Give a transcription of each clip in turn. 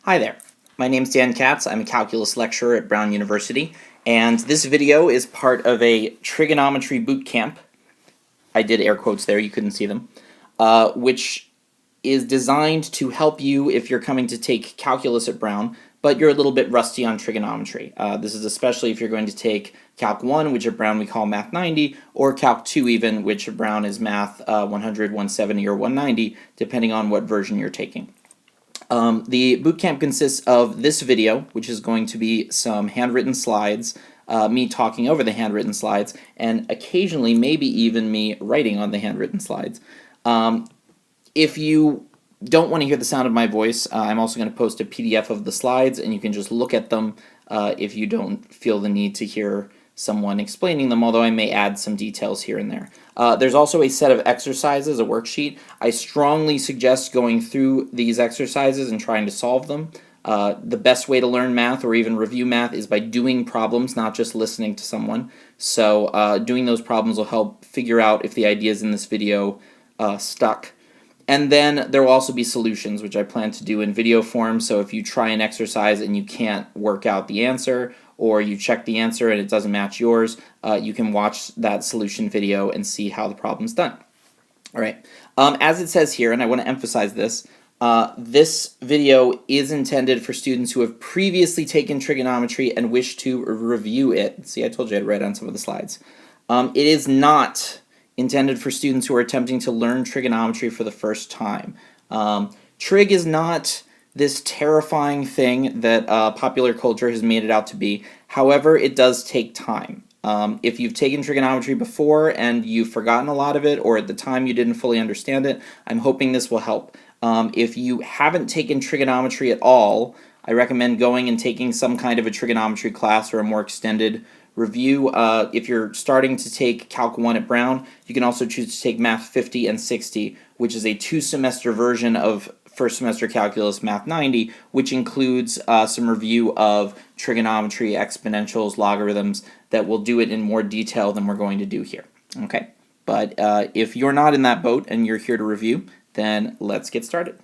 Hi there, my name's Dan Katz. I'm a calculus lecturer at Brown University, and this video is part of a trigonometry boot camp. I did air quotes there, you couldn't see them, which is designed to help you if you're coming to take calculus at Brown, but you're a little bit rusty on trigonometry. This is especially if you're going to take Calc 1, which at Brown we call Math 90, or Calc 2 even, which at Brown is Math 100, 170, or 190, depending on what version you're taking. The bootcamp consists of this video, which is going to be some handwritten slides, me talking over the handwritten slides, and occasionally maybe even me writing on the handwritten slides. If you don't want to hear the sound of my voice, I'm also going to post a PDF of the slides, and you can just look at them if you don't feel the need to hear someone explaining them, although I may add some details here and there. There's also a set of exercises, a worksheet. I strongly suggest going through these exercises and trying to solve them. The best way to learn math or even review math is by doing problems, not just listening to someone. So doing those problems will help figure out if the ideas in this video stuck. And then there will also be solutions, which I plan to do in video form. So if you try an exercise and you can't work out the answer, or you check the answer and it doesn't match yours, you can watch that solution video and see how the problem's done. All right. As it says here, and I want to emphasize this, this video is intended for students who have previously taken trigonometry and wish to review it. See, I told you I'd write on some of the slides. It is not intended for students who are attempting to learn trigonometry for the first time. Trig is not this terrifying thing that popular culture has made it out to be. However, it does take time. If you've taken trigonometry before and you've forgotten a lot of it, or at the time you didn't fully understand it, I'm hoping this will help. If you haven't taken trigonometry at all, I recommend going and taking some kind of a trigonometry class or a more extended review. If you're starting to take Calc 1 at Brown, you can also choose to take Math 50 and 60, which is a 2-semester version of first semester calculus Math 90, which includes some review of trigonometry, exponentials, logarithms, that will do it in more detail than we're going to do here. Okay, but if you're not in that boat and you're here to review, then let's get started.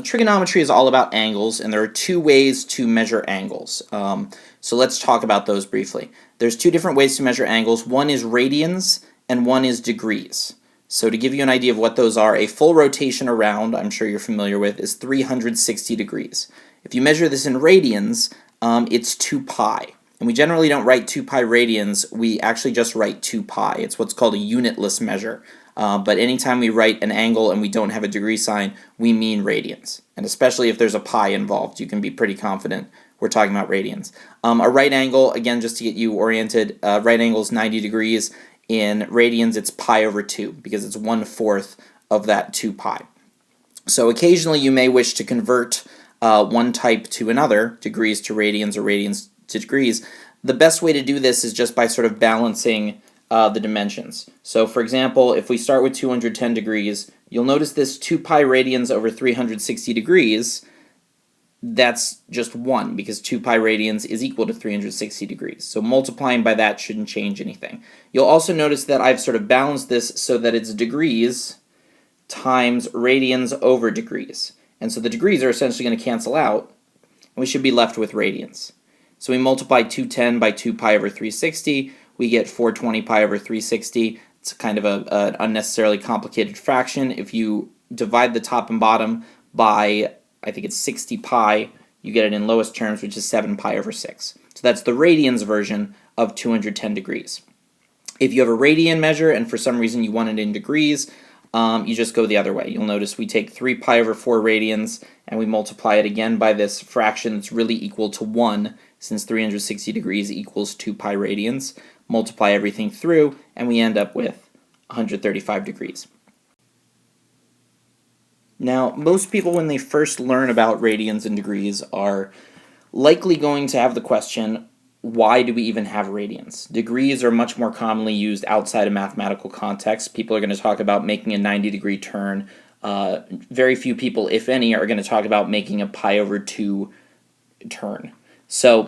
Trigonometry is all about angles, and there are two ways to measure angles. So let's talk about those briefly. There's two different ways to measure angles. One is radians and one is degrees. So to give you an idea of what those are, a full rotation around, I'm sure you're familiar with, is 360 degrees. If you measure this in radians, it's 2 pi. And we generally don't write 2 pi radians, we actually just write 2 pi. It's what's called a unitless measure. But anytime we write an angle and we don't have a degree sign, we mean radians. And especially if there's a pi involved, you can be pretty confident we're talking about radians. A right angle, again, just to get you oriented, right angle is 90 degrees. In radians, it's pi over 2, because it's 1/4 of that 2 pi. So occasionally you may wish to convert one type to another, degrees to radians or radians to degrees. The best way to do this is just by sort of balancing the dimensions. So for example, if we start with 210 degrees, you'll notice this 2 pi radians over 360 degrees, that's just 1, because 2 pi radians is equal to 360 degrees. So multiplying by that shouldn't change anything. You'll also notice that I've sort of balanced this so that it's degrees times radians over degrees. And so the degrees are essentially going to cancel out, and we should be left with radians. So we multiply 210 by 2 pi over 360, we get 420 pi over 360. It's kind of an unnecessarily complicated fraction. If you divide the top and bottom by, I think it's 60 pi, you get it in lowest terms, which is 7 pi over 6. So that's the radians version of 210 degrees. If you have a radian measure and for some reason you want it in degrees, you just go the other way. You'll notice we take 3 pi over 4 radians and we multiply it again by this fraction that's really equal to 1, since 360 degrees equals 2 pi radians. Multiply everything through, and we end up with 135 degrees. Now, most people when they first learn about radians and degrees are likely going to have the question, why do we even have radians? Degrees are much more commonly used outside of mathematical context. People are going to talk about making a 90-degree turn. Very few people, if any, are going to talk about making a pi over 2 turn. So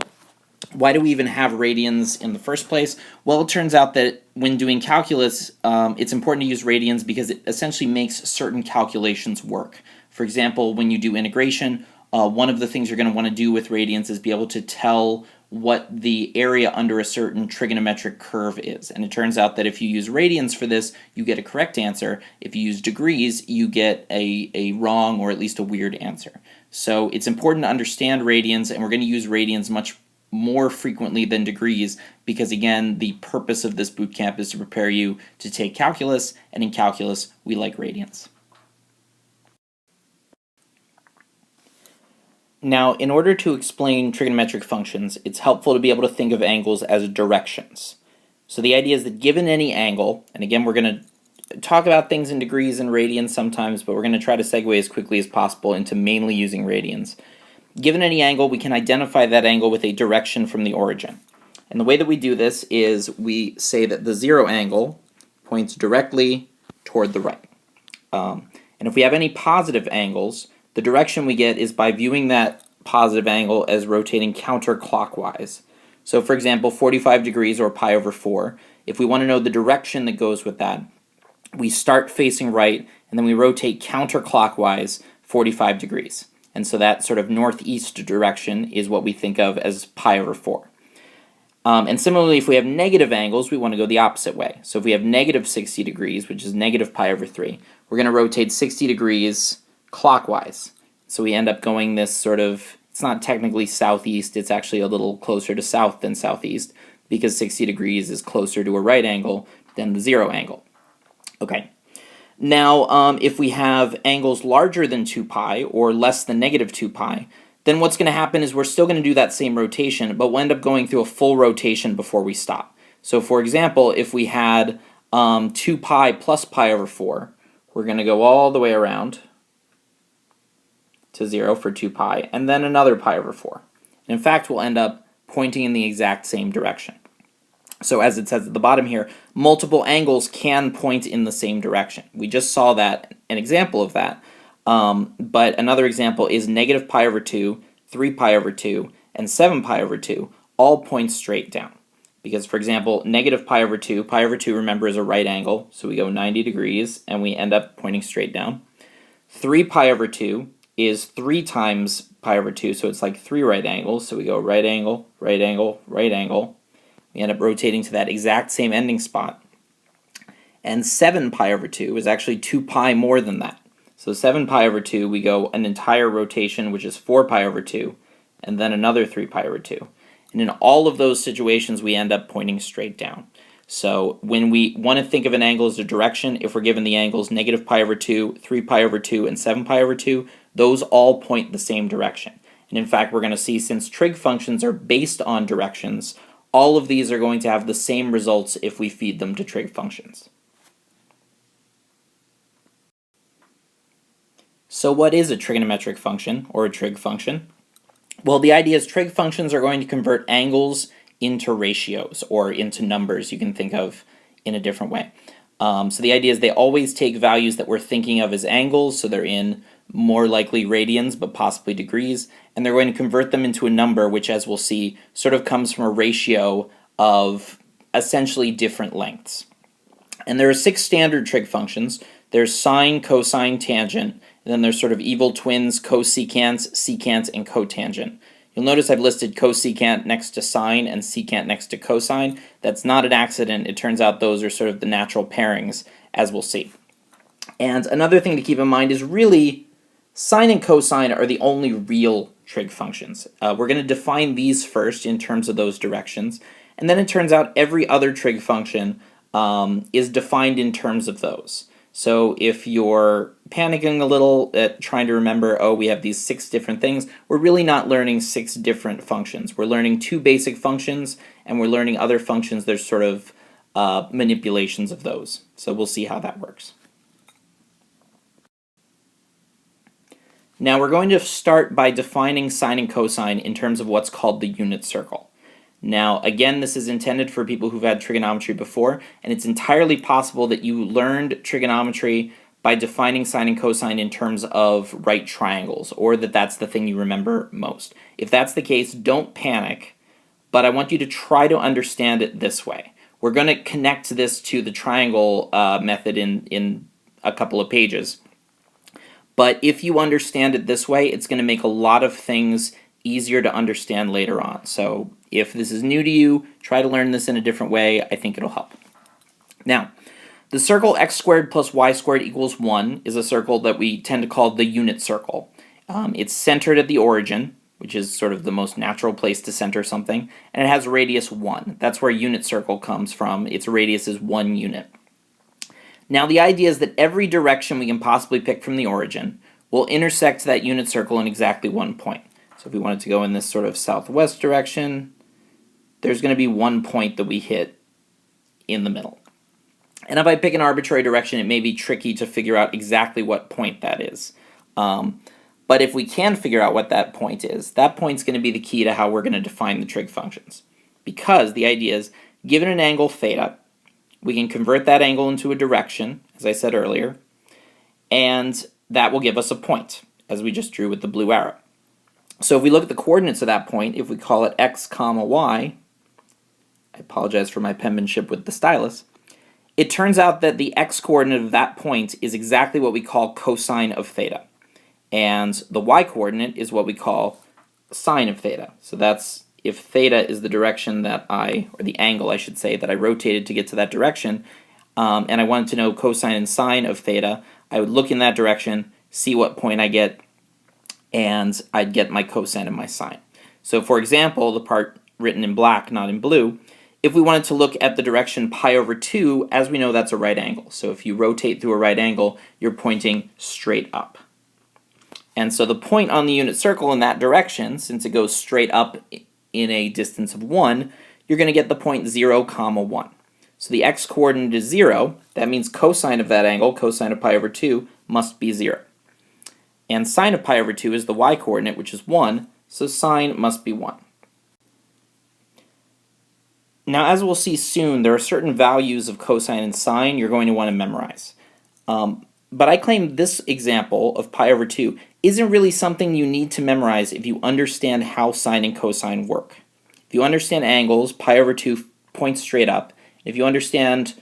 Why do we even have radians in the first place? Well, it turns out that when doing calculus, it's important to use radians because it essentially makes certain calculations work. For example, when you do integration, one of the things you're going to want to do with radians is be able to tell what the area under a certain trigonometric curve is. And it turns out that if you use radians for this, you get a correct answer. If you use degrees, you get a wrong or at least a weird answer. So it's important to understand radians, and we're going to use radians much more frequently than degrees because, again, the purpose of this boot camp is to prepare you to take calculus, and in calculus, we like radians. Now, in order to explain trigonometric functions, it's helpful to be able to think of angles as directions. So the idea is that given any angle, and again, we're going to talk about things in degrees and radians sometimes, but we're going to try to segue as quickly as possible into mainly using radians. Given any angle, we can identify that angle with a direction from the origin. And the way that we do this is we say that the zero angle points directly toward the right. And if we have any positive angles, the direction we get is by viewing that positive angle as rotating counterclockwise. So for example, 45 degrees or pi over 4, if we want to know the direction that goes with that, we start facing right and then we rotate counterclockwise 45 degrees. And so that sort of northeast direction is what we think of as pi over 4. And similarly, if we have negative angles, we want to go the opposite way. So if we have negative 60 degrees, which is negative pi over 3, we're going to rotate 60 degrees clockwise. So we end up going this sort of, it's not technically southeast, it's actually a little closer to south than southeast, because 60 degrees is closer to a right angle than the zero angle. Okay. Now, if we have angles larger than 2 pi or less than negative 2 pi, then what's going to happen is we're still going to do that same rotation, but we'll end up going through a full rotation before we stop. So for example, if we had 2 pi plus pi over 4, we're going to go all the way around to 0 for 2 pi, and then another pi over 4. And in fact, we'll end up pointing in the exact same direction. So as it says at the bottom here, multiple angles can point in the same direction. We just saw that, an example of that. But another example is negative pi over 2, 3 pi over 2, and 7 pi over 2 all point straight down. Because, for example, negative pi over 2, remember, is a right angle, so we go 90 degrees, and we end up pointing straight down. 3 pi over 2 is 3 times pi over 2, so it's like 3 right angles, so we go right angle, right angle, right angle. We end up rotating to that exact same ending spot. And 7 pi over 2 is actually 2 pi more than that. So 7 pi over 2, we go an entire rotation, which is 4 pi over 2, and then another 3 pi over 2. And in all of those situations, we end up pointing straight down. So when we want to think of an angle as a direction, if we're given the angles negative pi over 2, 3 pi over 2, and 7 pi over 2, those all point the same direction. And in fact, we're going to see, since trig functions are based on directions, all of these are going to have the same results if we feed them to trig functions. So what is a trigonometric function, or a trig function? Well, the idea is trig functions are going to convert angles into ratios, or into numbers you can think of in a different way. So the idea is they always take values that we're thinking of as angles, so they're in more likely radians, but possibly degrees, and they're going to convert them into a number, which, as we'll see, sort of comes from a ratio of essentially different lengths. And there are 6 standard trig functions. There's sine, cosine, tangent, and then there's sort of evil twins, cosecant, secant, and cotangent. You'll notice I've listed cosecant next to sine and secant next to cosine. That's not an accident. It turns out those are sort of the natural pairings, as we'll see. And another thing to keep in mind is really sine and cosine are the only real trig functions. We're going to define these first in terms of those directions, and then it turns out every other trig function is defined in terms of those. So if you're panicking a little at trying to remember, oh, we have these 6 different things, we're really not learning 6 different functions. We're learning 2 basic functions, and we're learning other functions. There's sort of manipulations of those. So we'll see how that works. Now we're going to start by defining sine and cosine in terms of what's called the unit circle. Now again, this is intended for people who've had trigonometry before, and it's entirely possible that you learned trigonometry by defining sine and cosine in terms of right triangles, or that that's the thing you remember most. If that's the case, don't panic. but I want you to try to understand it this way. We're going to connect this to the triangle method in a couple of pages. But if you understand it this way, it's going to make a lot of things easier to understand later on. So if this is new to you, try to learn this in a different way. I think it'll help. Now, the circle x squared plus y squared equals 1 is a circle that we tend to call the unit circle. It's centered at the origin, which is sort of the most natural place to center something, and it has radius 1. That's where unit circle comes from. Its radius is 1 unit. Now the idea is that every direction we can possibly pick from the origin will intersect that unit circle in exactly one point. So if we wanted to go in this sort of southwest direction, there's going to be one point that we hit in the middle. And if I pick an arbitrary direction, it may be tricky to figure out exactly what point that is. But if we can figure out what that point is, that point's going to be the key to how we're going to define the trig functions. Because the idea is, given an angle theta, we can convert that angle into a direction, as I said earlier, and that will give us a point, as we just drew with the blue arrow. So if we look at the coordinates of that point, if we call it x comma y, I apologize for my penmanship with the stylus, it turns out that the x-coordinate of that point is exactly what we call cosine of theta. And the y-coordinate is what we call sine of theta. So that's if theta is the direction that or the angle I should say, that I rotated to get to that direction, and I wanted to know cosine and sine of theta, I would look in that direction, see what point I get, and I'd get my cosine and my sine. So for example, the part written in black, not in blue, if we wanted to look at the direction pi over 2, as we know that's a right angle. So if you rotate through a right angle, you're pointing straight up. And so the point on the unit circle in that direction, since it goes straight up in a distance of 1, you're going to get the point 0, comma 1. So the x-coordinate is 0. That means cosine of that angle, cosine of pi over 2, must be 0. And sine of pi over 2 is the y-coordinate, which is 1, so sine must be 1. Now, as we'll see soon, there are certain values of cosine and sine you're going to want to memorize. But I claim this example of pi over 2 isn't really something you need to memorize if you understand how sine and cosine work. If you understand angles, pi over 2 points straight up. If you understand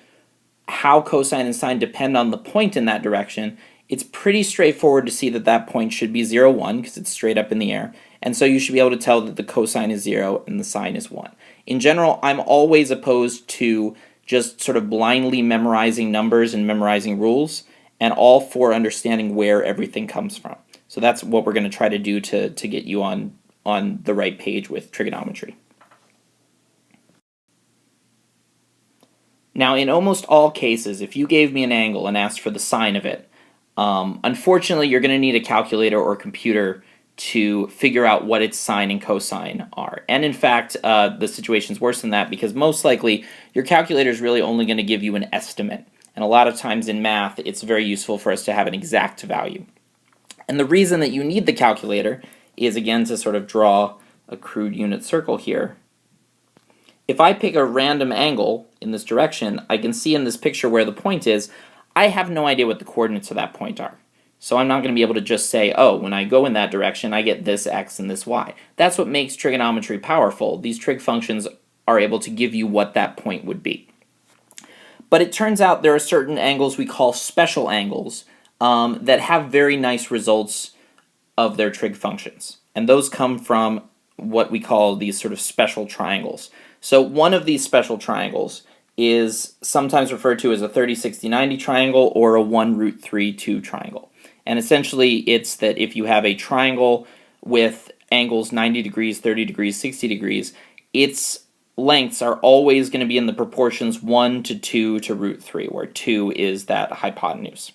how cosine and sine depend on the point in that direction, it's pretty straightforward to see that that point should be 0, 1 because it's straight up in the air. And so you should be able to tell that the cosine is 0 and the sine is 1. In general, I'm always opposed to just sort of blindly memorizing numbers and memorizing rules, and all for understanding where everything comes from. So that's what we're going to try to do to get you on the right page with trigonometry. Now, in almost all cases, if you gave me an angle and asked for the sine of it, unfortunately you're going to need a calculator or computer to figure out what its sine and cosine are. And in fact, the situation's worse than that because most likely your calculator is really only going to give you an estimate. And a lot of times in math, it's very useful for us to have an exact value. And the reason that you need the calculator is, again, to sort of draw a crude unit circle here. If I pick a random angle in this direction, I can see in this picture where the point is. I have no idea what the coordinates of that point are. So I'm not going to be able to just say, oh, when I go in that direction, I get this x and this y. That's what makes trigonometry powerful. These trig functions are able to give you what that point would be. But it turns out there are certain angles we call special angles that have very nice results of their trig functions. And those come from what we call these sort of special triangles. So one of these special triangles is sometimes referred to as a 30, 60, 90 triangle or a 1 root 3, 2 triangle. And essentially it's that if you have a triangle with angles 90 degrees, 30 degrees, 60 degrees, its lengths are always going to be in the proportions 1 to 2 to root 3, where 2 is that hypotenuse.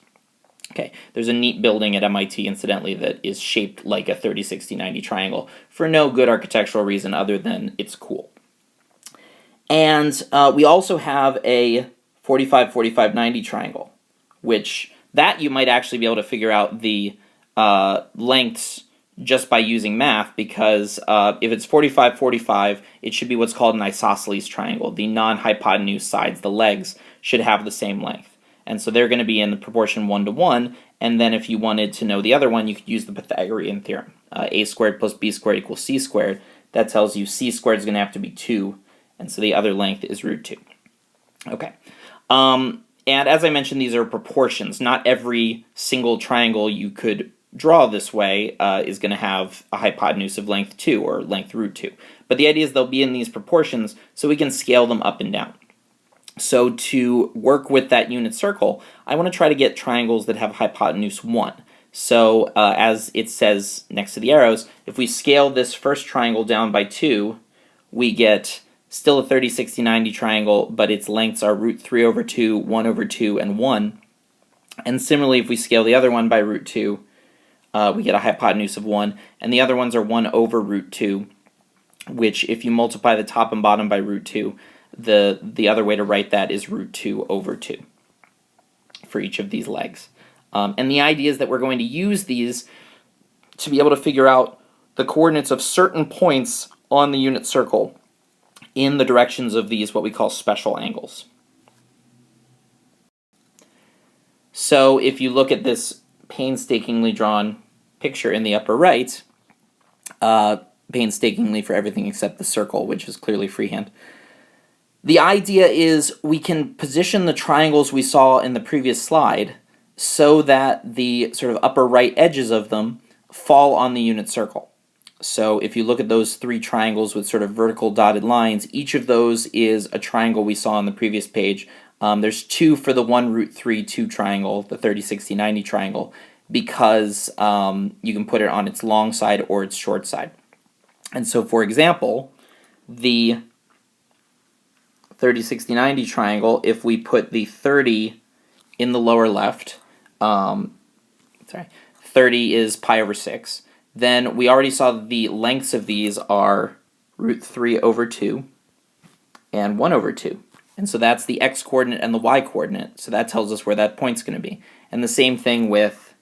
Okay, there's a neat building at MIT, incidentally, that is shaped like a 30, 60, 90 triangle for no good architectural reason other than it's cool. And we also have a 45, 45, 90 triangle, which that you might actually be able to figure out the lengths just by using math, because if it's 45, 45, it should be what's called an isosceles triangle. The non-hypotenuse sides, the legs, should have the same length. And so they're going to be in the proportion 1 to 1, and then if you wanted to know the other one, you could use the Pythagorean theorem. A squared plus b squared equals c squared. that tells you c squared is going to have to be 2, and so the other length is root 2. Okay. And as I mentioned, these are proportions. Not every single triangle you could draw this way is going to have a hypotenuse of length 2 or length root 2. But the idea is they'll be in these proportions so we can scale them up and down. So to work with that unit circle, I want to try to get triangles that have hypotenuse 1. So as it says next to the arrows, if we scale this first triangle down by 2, we get still a 30, 60, 90 triangle, but its lengths are root 3 over 2, 1 over 2, and 1. And similarly, if we scale the other one by root 2, we get a hypotenuse of 1, and the other ones are 1 over root 2, which if you multiply the top and bottom by root 2, the other way to write that is root 2 over 2 for each of these legs. And the idea is that we're going to use these to be able to figure out the coordinates of certain points on the unit circle in the directions of these what we call special angles. So if you look at this painstakingly drawn picture in the upper right, painstakingly for everything except the circle, which is clearly freehand, the idea is we can position the triangles we saw in the previous slide so that the sort of upper right edges of them fall on the unit circle. So if you look at those 3 triangles with sort of vertical dotted lines, each of those is a triangle we saw on the previous page. There's 2 for the 1 root 3 2 triangle, the 30, 60, 90 triangle, because you can put it on its long side or its short side. And so for example, the 30, 60, 90 triangle, if we put the 30 in the lower left, 30 is pi over 6, then we already saw that the lengths of these are root 3 over 2 and 1 over 2. And so that's the x-coordinate and the y-coordinate, so that tells us where that point's going to be. And the same thing with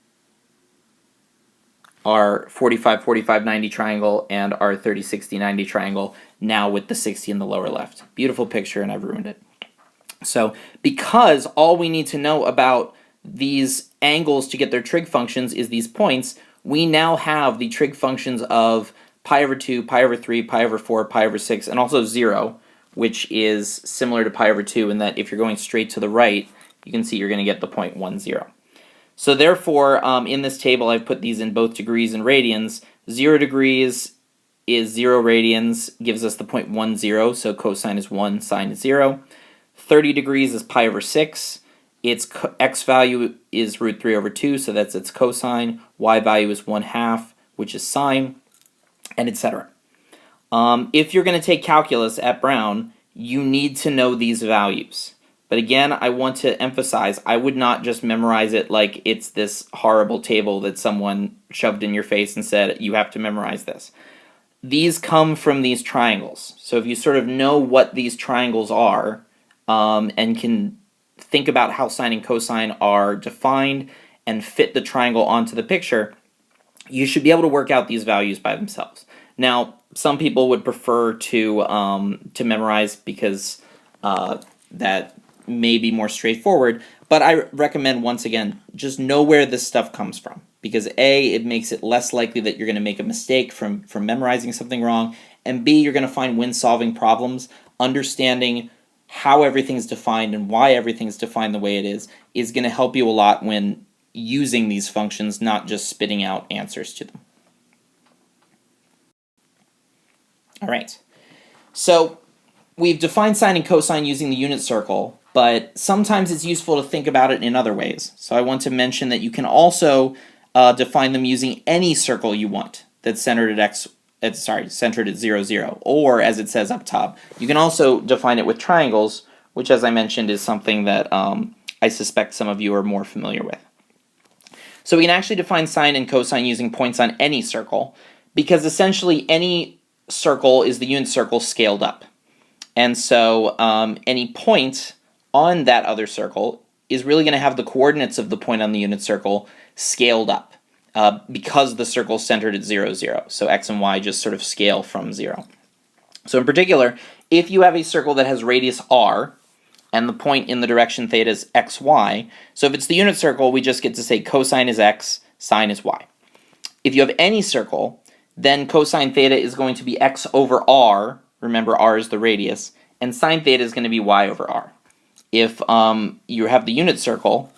our 45, 45, 90 triangle and our 30, 60, 90 triangle, now with the 60 in the lower left. Beautiful picture, and I've ruined it. So because all we need to know about these angles to get their trig functions is these points, we now have the trig functions of pi over 2, pi over 3, pi over 4, pi over 6, and also 0, which is similar to pi over 2 in that if you're going straight to the right, you can see you're going to get the point 1, 0. So therefore, in this table, I've put these in both degrees and radians. 0 degrees is 0 radians, gives us the point 1, 0, so cosine is 1, sine is 0. 30 degrees is pi over 6. Its x value is root 3 over 2, so that's its cosine. Y value is 1/2, which is sine, and etc. If you're going to take calculus at Brown, you need to know these values. But again, I want to emphasize, I would not just memorize it like it's this horrible table that someone shoved in your face and said, you have to memorize this. These come from these triangles. So if you sort of know what these triangles are, and can think about how sine and cosine are defined and fit the triangle onto the picture, you should be able to work out these values by themselves. Now, some people would prefer to memorize because that may be more straightforward, but I recommend, once again, just know where this stuff comes from, because A, it makes it less likely that you're going to make a mistake from memorizing something wrong, and B, you're going to find when solving problems, understanding how everything's defined and why everything's defined the way it is going to help you a lot when using these functions, not just spitting out answers to them. All right, so we've defined sine and cosine using the unit circle, but sometimes it's useful to think about it in other ways. So I want to mention that you can also define them using any circle you want that's centered at centered at 0, 0, or as it says up top, you can also define it with triangles, which, as I mentioned, is something that I suspect some of you are more familiar with. So we can actually define sine and cosine using points on any circle, because essentially any circle is the unit circle scaled up. And so any point on that other circle is really going to have the coordinates of the point on the unit circle scaled up because the circle is centered at 0, 0. So x and y just sort of scale from 0. So in particular, if you have a circle that has radius r and the point in the direction theta is xy, so if it's the unit circle, we just get to say cosine is x, sine is y. If you have any circle then cosine theta is going to be x over r. Remember, r is the radius. And sine theta is going to be y over r. If you have the unit circle,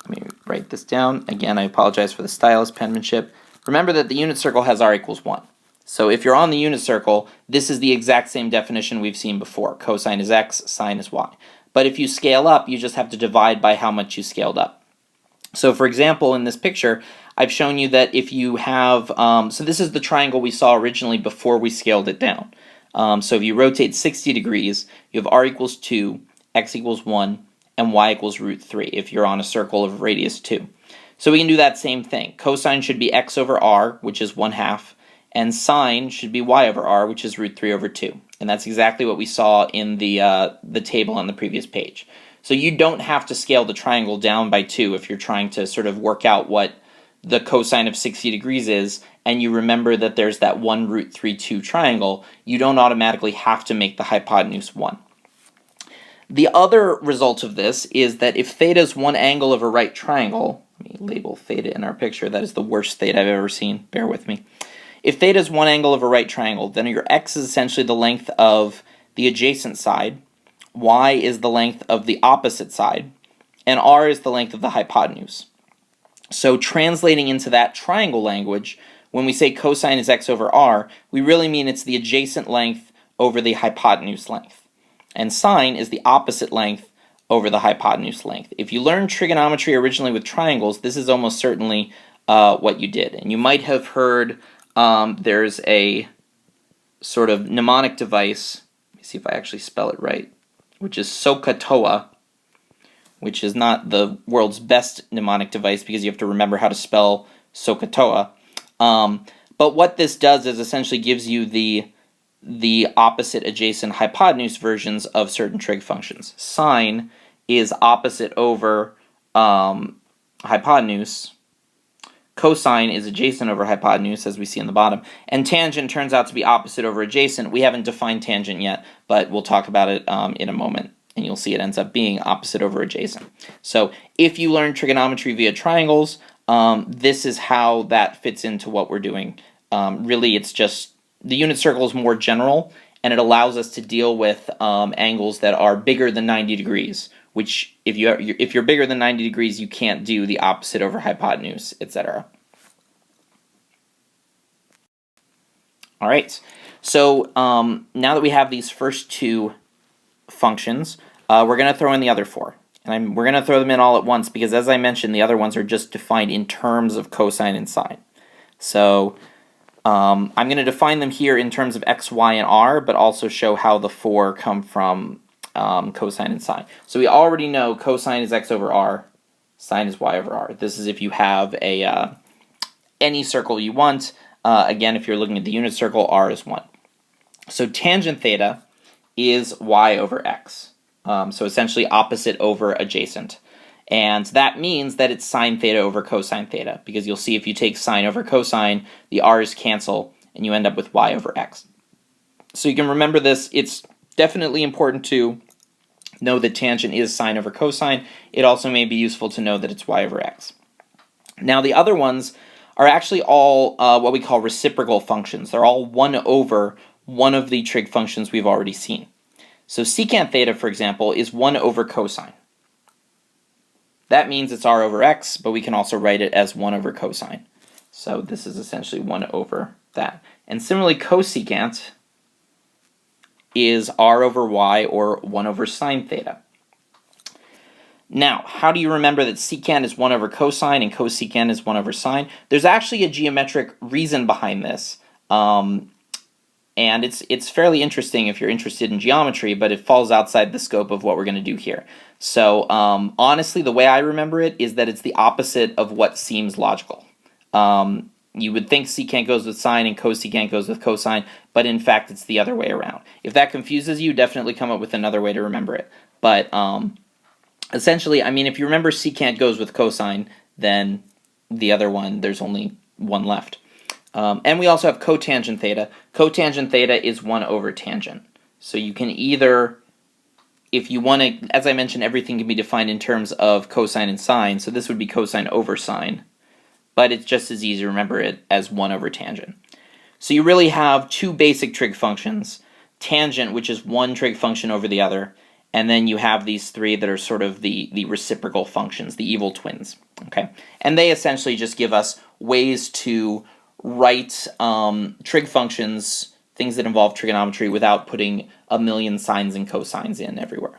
let me write this down. Again, I apologize for the stylus penmanship. Remember that the unit circle has r equals 1. So if you're on the unit circle, this is the exact same definition we've seen before. Cosine is x, sine is y. But if you scale up, you just have to divide by how much you scaled up. So for example, in this picture, I've shown you that if you have, so this is the triangle we saw originally before we scaled it down. So if you rotate 60 degrees, you have r equals 2, x equals 1, and y equals root 3 if you're on a circle of radius 2. So we can do that same thing. Cosine should be x over r, which is 1/2, and sine should be y over r, which is root 3 over 2. And that's exactly what we saw in the table on the previous page. So you don't have to scale the triangle down by 2 if you're trying to sort of work out what the cosine of 60 degrees is, and you remember that there's that 1 root 3, 2 triangle. You don't automatically have to make the hypotenuse 1. The other result of this is that if theta is one angle of a right triangle, let me label theta in our picture, that is the worst theta I've ever seen, bear with me. If theta is one angle of a right triangle, then your x is essentially the length of the adjacent side, y is the length of the opposite side, and r is the length of the hypotenuse. So translating into that triangle language, when we say cosine is x over r, we really mean it's the adjacent length over the hypotenuse length. And sine is the opposite length over the hypotenuse length. If you learned trigonometry originally with triangles, this is almost certainly what you did. And you might have heard there's a sort of mnemonic device, let me see if I actually spell it right, which is SOHCAHTOA, which is not the world's best mnemonic device because you have to remember how to spell SOHCAHTOA. But what this does is essentially gives you the opposite adjacent hypotenuse versions of certain trig functions. Sine is opposite over hypotenuse. Cosine is adjacent over hypotenuse, as we see in the bottom. And tangent turns out to be opposite over adjacent. We haven't defined tangent yet, but we'll talk about it in a moment. And you'll see it ends up being opposite over adjacent. So if you learn trigonometry via triangles, this is how that fits into what we're doing. Really, it's just the unit circle is more general, and it allows us to deal with angles that are bigger than 90 degrees, which if you're bigger than 90 degrees, you can't do the opposite over hypotenuse, etc. All right, so now that we have these first two functions, we're going to throw in the other four. And we're going to throw them in all at once because, as I mentioned, the other ones are just defined in terms of cosine and sine. So I'm going to define them here in terms of x, y, and r, but also show how the four come from cosine and sine. So we already know cosine is x over r, sine is y over r. This is if you have a any circle you want. Again, if you're looking at the unit circle, r is 1. So tangent theta is y over x. So essentially opposite over adjacent. And that means that it's sine theta over cosine theta, because you'll see if you take sine over cosine, the r's cancel, and you end up with y over x. So you can remember this. It's definitely important to know that tangent is sine over cosine. It also may be useful to know that it's y over x. Now the other ones are actually all what we call reciprocal functions. They're all 1 over one of the trig functions we've already seen. So secant theta, for example, is 1 over cosine. That means it's r over x, but we can also write it as 1 over cosine. So this is essentially 1 over that. And similarly, cosecant is r over y, or 1 over sine theta. Now, how do you remember that secant is 1 over cosine and cosecant is 1 over sine? There's actually a geometric reason behind this. And it's fairly interesting if you're interested in geometry, but it falls outside the scope of what we're going to do here. So honestly, the way I remember it is that it's the opposite of what seems logical. You would think secant goes with sine and cosecant goes with cosine, but in fact it's the other way around. If that confuses you, definitely come up with another way to remember it. But essentially, I mean, if you remember secant goes with cosine, then the other one, there's only one left. And we also have cotangent theta. Cotangent theta is 1 over tangent. So you can either, if you want to, as I mentioned, everything can be defined in terms of cosine and sine. So this would be cosine over sine. but it's just as easy to remember it as 1 over tangent. So you really have two basic trig functions, tangent, which is one trig function over the other, and then you have these three that are sort of the reciprocal functions, the evil twins. Okay, and they essentially just give us ways to write trig functions, things that involve trigonometry, without putting a million sines and cosines in everywhere.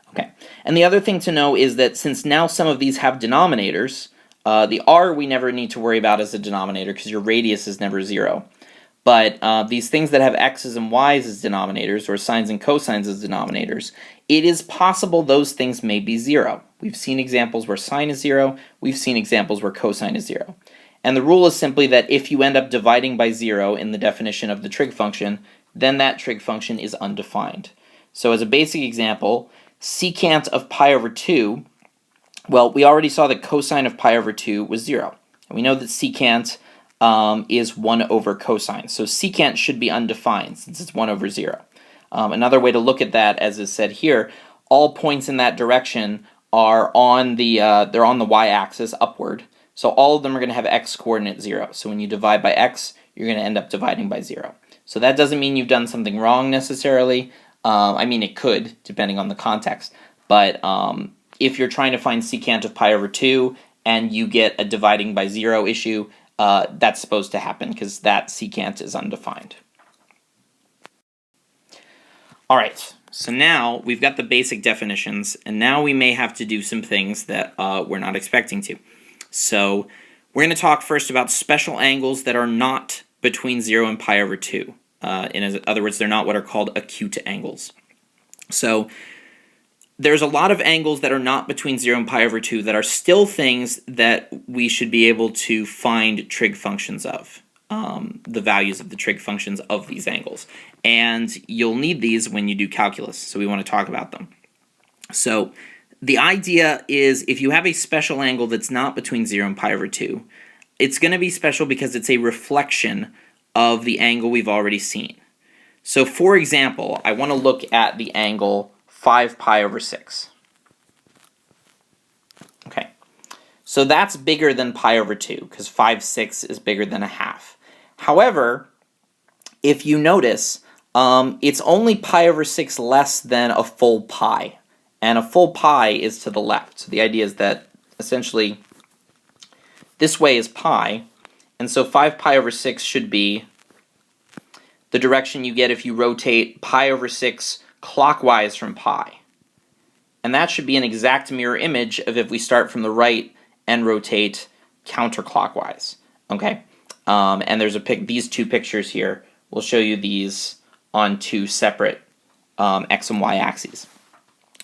Okay, and the other thing to know is that since now some of these have denominators, the r we never need to worry about as a denominator because your radius is never 0. But these things that have x's and y's as denominators, or sines and cosines as denominators, it is possible those things may be 0. We've seen examples where sine is 0, we've seen examples where cosine is 0. And the rule is simply that if you end up dividing by 0 in the definition of the trig function, then that trig function is undefined. So as a basic example, secant of pi over 2, well, we already saw that cosine of pi over 2 was 0. And we know that secant is 1 over cosine. So secant should be undefined since it's 1 over 0. Another way to look at that, as is said here, all points in that direction are on the they're on the y-axis upward. So all of them are going to have x coordinate 0. So when you divide by x, you're going to end up dividing by 0. So that doesn't mean you've done something wrong necessarily. I mean, it could, depending on the context. But if you're trying to find secant of pi over 2 and you get a dividing by 0 issue, that's supposed to happen because that secant is undefined. Alright, so now we've got the basic definitions, and now we may have to do some things that we're not expecting to. So we're going to talk first about special angles that are not between 0 and pi over 2. In other words, they're not what are called acute angles. So there's a lot of angles that are not between 0 and pi over 2 that are still things that we should be able to find trig functions of, the values of the trig functions of these angles. And you'll need these when you do calculus, so we want to talk about them. So the idea is if you have a special angle that's not between 0 and pi over 2, it's going to be special because it's a reflection of the angle we've already seen. So for example, I want to look at the angle 5 pi over 6. Okay, so that's bigger than pi over 2 because 5/6 is bigger than a half. However, if you notice, it's only pi over 6 less than a full pi, and a full pi is to the left. So the idea is that essentially this way is pi, and so 5 pi over 6 should be the direction you get if you rotate pi over 6 clockwise from pi. And that should be an exact mirror image of if we start from the right and rotate counterclockwise. Okay? And there's these two pictures here. We'll show you these on two separate x and y axes.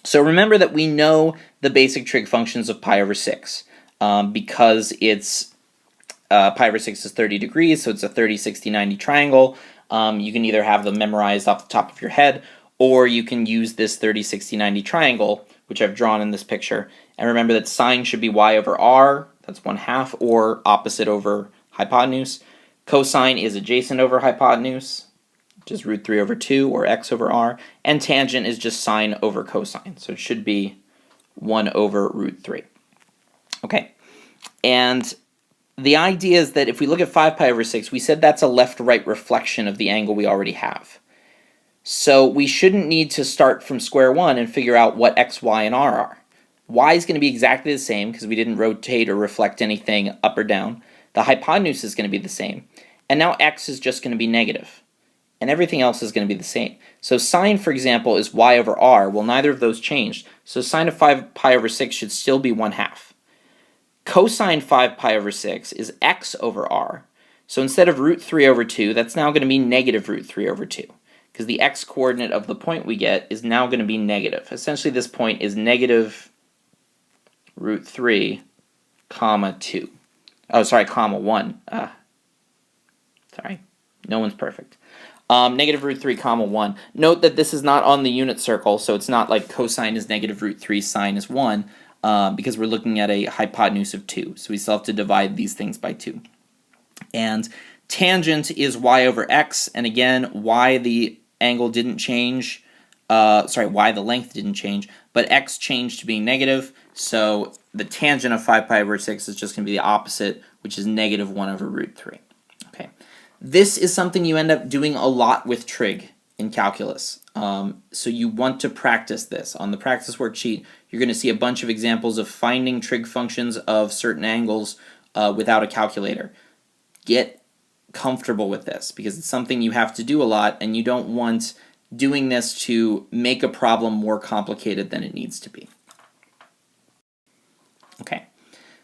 So remember that we know the basic trig functions of pi over 6 because it's pi over 6 is 30 degrees, so it's a 30, 60, 90 triangle. You can either have them memorized off the top of your head, or you can use this 30, 60, 90 triangle, which I've drawn in this picture. And remember that sine should be y over r, that's 1/2, or opposite over hypotenuse. Cosine is adjacent over hypotenuse, which is root 3 over 2, or x over r. And tangent is just sine over cosine, so it should be 1 over root 3. Okay, and the idea is that if we look at 5 pi over 6, we said that's a left-right reflection of the angle we already have. So we shouldn't need to start from square one and figure out what x, y, and r are. Y is going to be exactly the same because we didn't rotate or reflect anything up or down. The hypotenuse is going to be the same. And now x is just going to be negative. And everything else is going to be the same. So sine, for example, is y over r. Well, neither of those changed. So sine of 5 pi over 6 should still be 1/2. Cosine 5 pi over 6 is x over r. So instead of root 3 over 2, that's now going to be negative root 3 over 2. Because the x coordinate of the point we get is now going to be negative. Essentially, this point is negative root 3, comma 2. Oh, sorry, comma 1. Sorry, no one's perfect. Negative root 3, comma 1. Note that this is not on the unit circle, so it's not like cosine is negative root 3, sine is 1, because we're looking at a hypotenuse of 2. So we still have to divide these things by 2. And tangent is y over x, and again, y the angle didn't change, y the length didn't change, but x changed to being negative, So the tangent of 5 pi over 6 is just going to be the opposite, which is negative 1 over root 3. Okay. This is something you end up doing a lot with trig in calculus. So you want to practice this. On the practice worksheet, you're going to see a bunch of examples of finding trig functions of certain angles without a calculator. Get comfortable with this because it's something you have to do a lot, and you don't want doing this to make a problem more complicated than it needs to be. Okay.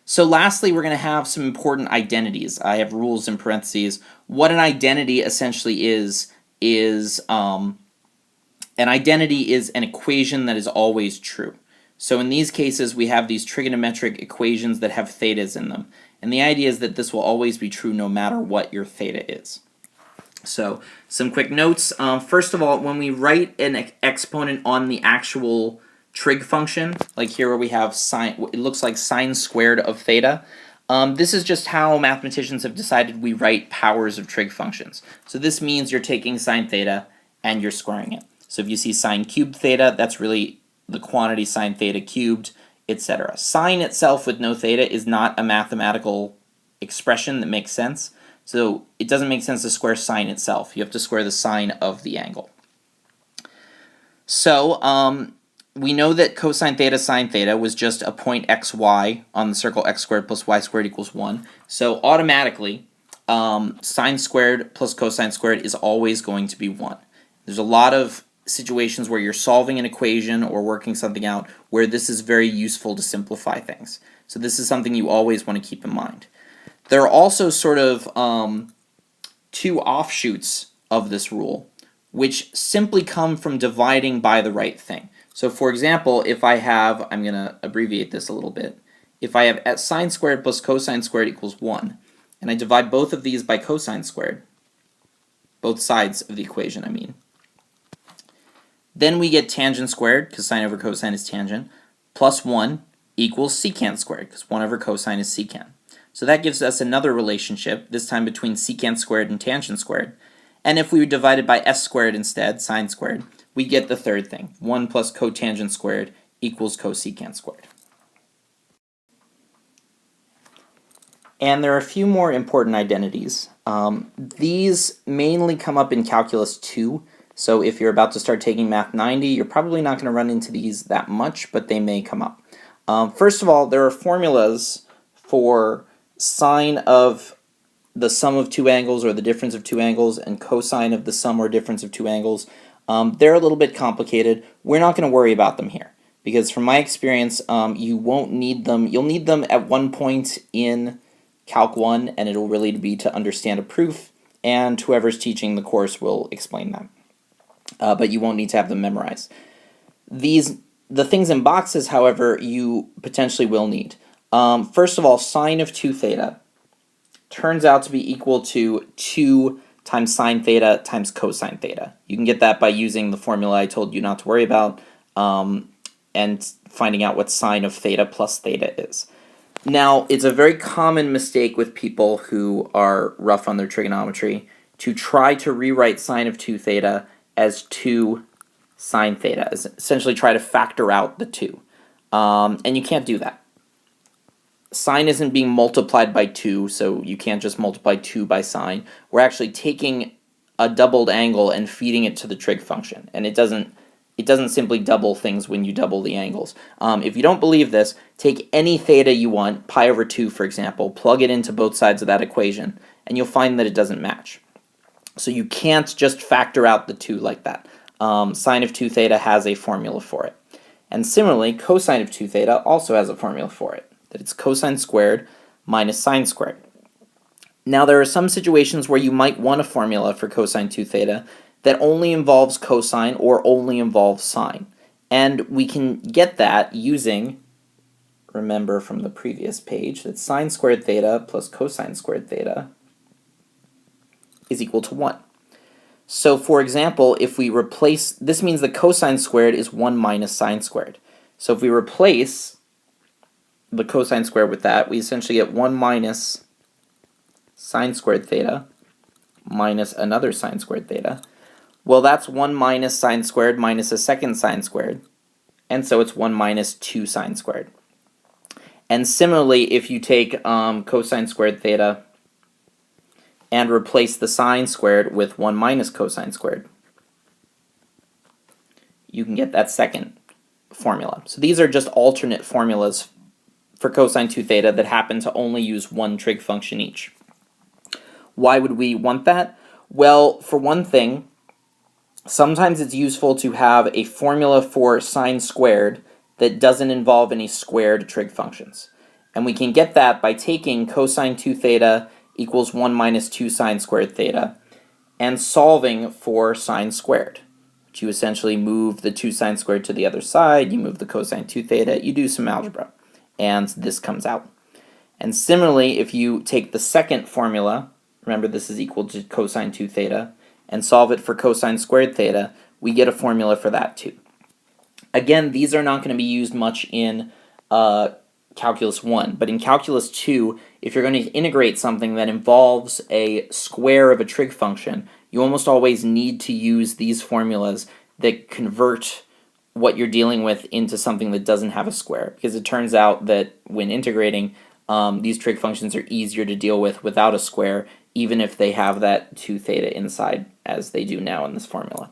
So lastly, we're going to have some important identities. I have rules in parentheses. What an identity essentially is an identity is an equation that is always true. So in these cases, we have these trigonometric equations that have thetas in them. And the idea is that this will always be true no matter what your theta is. So some quick notes. First of all, when we write an exponent on the actual trig function, like here where we have sine, it looks like sine squared of theta. This is just how mathematicians have decided we write powers of trig functions. So this means you're taking sine theta and you're squaring it. So if you see sine cubed theta, that's really the quantity sine theta cubed, etc. Sine itself with no theta is not a mathematical expression that makes sense. So it doesn't make sense to square sine itself. You have to square the sine of the angle. So we know that cosine theta sine theta was just a point xy on the circle x squared plus y squared equals 1. So automatically, sine squared plus cosine squared is always going to be 1. There's a lot of situations where you're solving an equation or working something out where this is very useful to simplify things. So this is something you always want to keep in mind. There are also sort of two offshoots of this rule, which simply come from dividing by the right thing. So for example, if I have, I'm going to abbreviate this a little bit, if I have at sine squared plus cosine squared equals 1, and I divide both of these by cosine squared, both sides of the equation I mean, then we get tangent squared, because sine over cosine is tangent, plus 1 equals secant squared, because 1 over cosine is secant. So that gives us another relationship, this time between secant squared and tangent squared. And if we divide it by s squared instead, sine squared, we get the third thing. 1 plus cotangent squared equals cosecant squared. And there are a few more important identities. These mainly come up in Calculus 2. So if you're about to start taking Math 90, you're probably not going to run into these that much, but they may come up. First of all, there are formulas for sine of the sum of two angles or the difference of two angles and cosine of the sum or difference of two angles. They're a little bit complicated. We're not going to worry about them here because from my experience, you won't need them. You'll need them at one point in Calc 1 and it'll really be to understand a proof, and whoever's teaching the course will explain them. But you won't need to have them memorized. The things in boxes, however, you potentially will need. First of all, sine of 2 theta turns out to be equal to 2 times sine theta times cosine theta. You can get that by using the formula I told you not to worry about and finding out what sine of theta plus theta is. Now, it's a very common mistake with people who are rough on their trigonometry to try to rewrite sine of 2 theta as 2 sine theta, essentially try to factor out the 2. And you can't do that. Sine isn't being multiplied by 2, so you can't just multiply 2 by sine. We're actually taking a doubled angle and feeding it to the trig function, and it doesn't simply double things when you double the angles. If you don't believe this, take any theta you want, pi over 2 for example, plug it into both sides of that equation, and you'll find that it doesn't match. So you can't just factor out the 2 like that. Sine of 2 theta has a formula for it. And similarly, cosine of 2 theta also has a formula for it, that it's cosine squared minus sine squared. Now there are some situations where you might want a formula for cosine 2 theta that only involves cosine or only involves sine. And we can get that using, remember from the previous page, that sine squared theta plus cosine squared theta is equal to 1. So for example, if we replace, this means that cosine squared is 1 minus sine squared. So if we replace the cosine squared with that, we essentially get 1 minus sine squared theta minus another sine squared theta. Well, that's 1 minus sine squared minus a second sine squared, and so it's 1 minus 2 sine squared. And similarly, if you take cosine squared theta and replace the sine squared with 1 minus cosine squared, you can get that second formula. So these are just alternate formulas for cosine 2 theta that happen to only use one trig function each. Why would we want that? Well, for one thing, sometimes it's useful to have a formula for sine squared that doesn't involve any squared trig functions. And we can get that by taking cosine 2 theta equals 1 minus 2 sine squared theta and solving for sine squared. You essentially move the 2 sine squared to the other side, you move the cosine 2 theta, you do some algebra, and this comes out. And similarly, if you take the second formula, remember this is equal to cosine 2 theta, and solve it for cosine squared theta, we get a formula for that too. Again, these are not going to be used much in Calculus 1, but in Calculus 2, if you're going to integrate something that involves a square of a trig function, you almost always need to use these formulas that convert what you're dealing with into something that doesn't have a square, because it turns out that when integrating, these trig functions are easier to deal with without a square, even if they have that 2 theta inside, as they do now in this formula.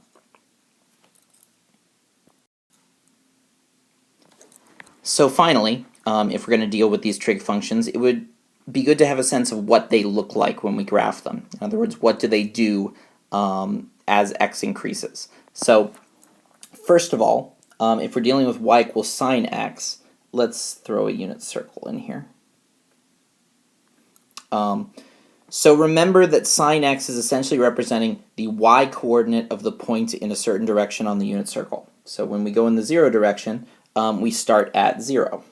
So finally, if we're going to deal with these trig functions, it would be good to have a sense of what they look like when we graph them. In other words, what do they do as x increases? So first of all, if we're dealing with y equals sine x, let's throw a unit circle in here. So remember that sine x is essentially representing the y-coordinate of the point in a certain direction on the unit circle. So when we go in the 0 direction, we start at 0,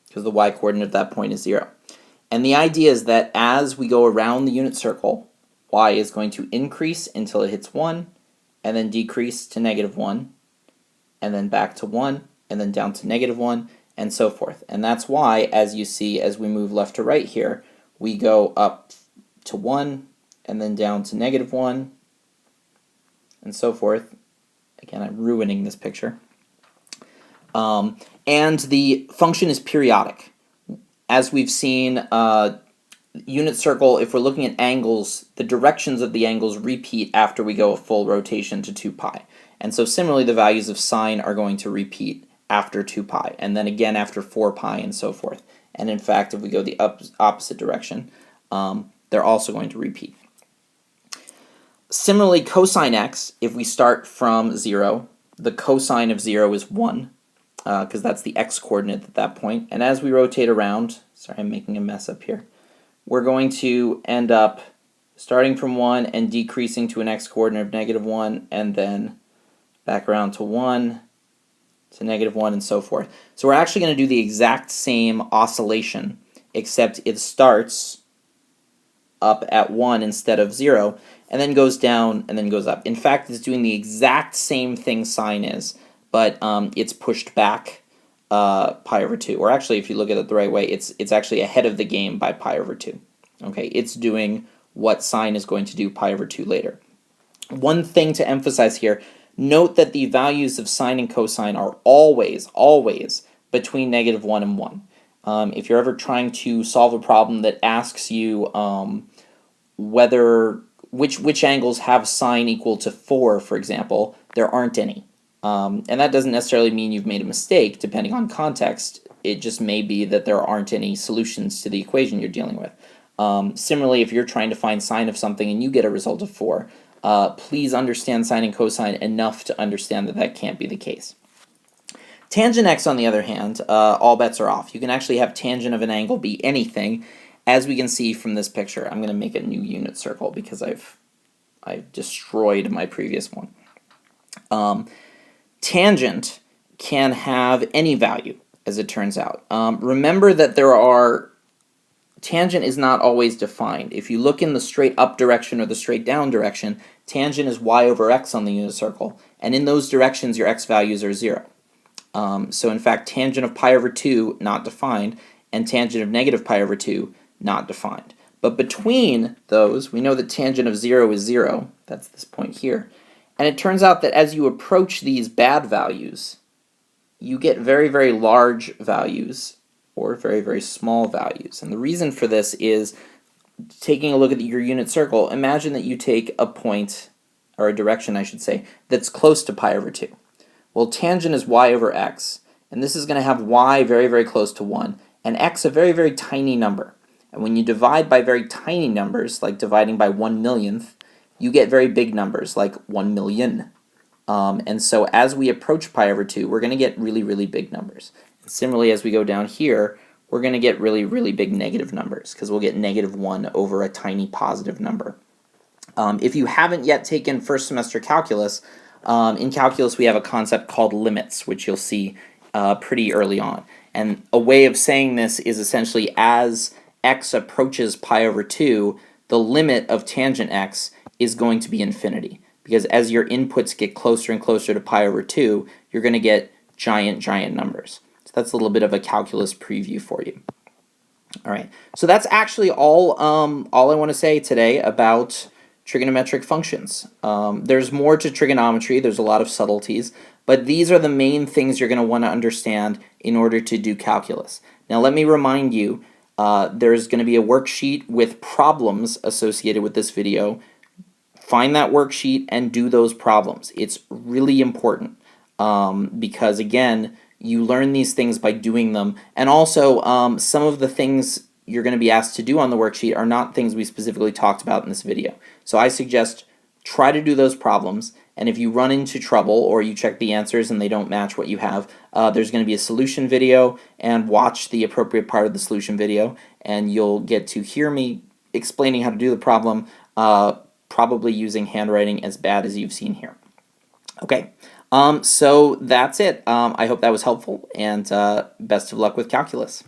because the y-coordinate of that point is 0. And the idea is that as we go around the unit circle, y is going to increase until it hits 1, and then decrease to -1, and then back to 1, and then down to -1, and so forth. And that's why, as you see, as we move left to right here, we go up to 1, and then down to -1, and so forth. Again, I'm ruining this picture. And the function is periodic. As we've seen, unit circle, if we're looking at angles, the directions of the angles repeat after we go a full rotation to 2 pi. And so similarly, the values of sine are going to repeat after 2 pi, and then again after 4 pi, and so forth. And in fact, if we go the opposite direction, they're also going to repeat. Similarly, cosine x, if we start from 0, the cosine of 0 is 1, because that's the x-coordinate at that point. And as we rotate around, sorry, I'm making a mess up here, we're going to end up starting from 1 and decreasing to an x-coordinate of -1, and then back around to 1, to -1, and so forth. So we're actually going to do the exact same oscillation, except it starts up at 1 instead of 0, and then goes down and then goes up. In fact, it's doing the exact same thing sine is, but it's pushed back pi over 2. Or actually, if you look at it the right way, it's actually ahead of the game by pi over 2. Okay, it's doing what sine is going to do pi over 2 later. One thing to emphasize here, note that the values of sine and cosine are always between -1 and 1. If you're ever trying to solve a problem that asks you which angles have sine equal to 4, for example, there aren't any. And that doesn't necessarily mean you've made a mistake, depending on context. It just may be that there aren't any solutions to the equation you're dealing with. Similarly, if you're trying to find sine of something and you get a result of 4, please understand sine and cosine enough to understand that that can't be the case. Tangent x, on the other hand, all bets are off. You can actually have tangent of an angle be anything, as we can see from this picture. I'm going to make a new unit circle because I've destroyed my previous one. Tangent can have any value, as it turns out. Remember that tangent is not always defined. If you look in the straight up direction or the straight down direction, tangent is y over x on the unit circle, and in those directions your x values are 0. So in fact, tangent of pi over 2, not defined, and tangent of -pi over 2, not defined. But between those, we know that tangent of 0 is 0, that's this point here, and it turns out that as you approach these bad values, you get very, very large values or very, very small values. And the reason for this is taking a look at your unit circle. Imagine that you take a point, or a direction I should say, that's close to pi over 2. Well, tangent is y over x, and this is going to have y very, very close to 1, and x a very, very tiny number. And when you divide by very tiny numbers, like dividing by 1/1,000th, you get very big numbers, like 1,000,000. And so as we approach pi over 2, we're going to get really, really big numbers. And similarly, as we go down here, we're going to get really, really big negative numbers, because we'll get -1 over a tiny positive number. If you haven't yet taken first semester calculus, in calculus we have a concept called limits, which you'll see pretty early on. And a way of saying this is essentially as x approaches pi over 2, the limit of tangent x is going to be infinity. Because as your inputs get closer and closer to pi over 2, you're going to get giant, giant numbers. So that's a little bit of a calculus preview for you. All right, so that's actually all I want to say today about trigonometric functions. There's more to trigonometry, there's a lot of subtleties, but these are the main things you're going to want to understand in order to do calculus. Now let me remind you, there's going to be a worksheet with problems associated with this video. Find that worksheet and do those problems. It's really important because, again, you learn these things by doing them. And also, some of the things you're going to be asked to do on the worksheet are not things we specifically talked about in this video. So I suggest try to do those problems, and if you run into trouble or you check the answers and they don't match what you have, there's going to be a solution video, and watch the appropriate part of the solution video, and you'll get to hear me explaining how to do the problem, probably using handwriting as bad as you've seen here. Okay, so that's it. I hope that was helpful, and best of luck with calculus.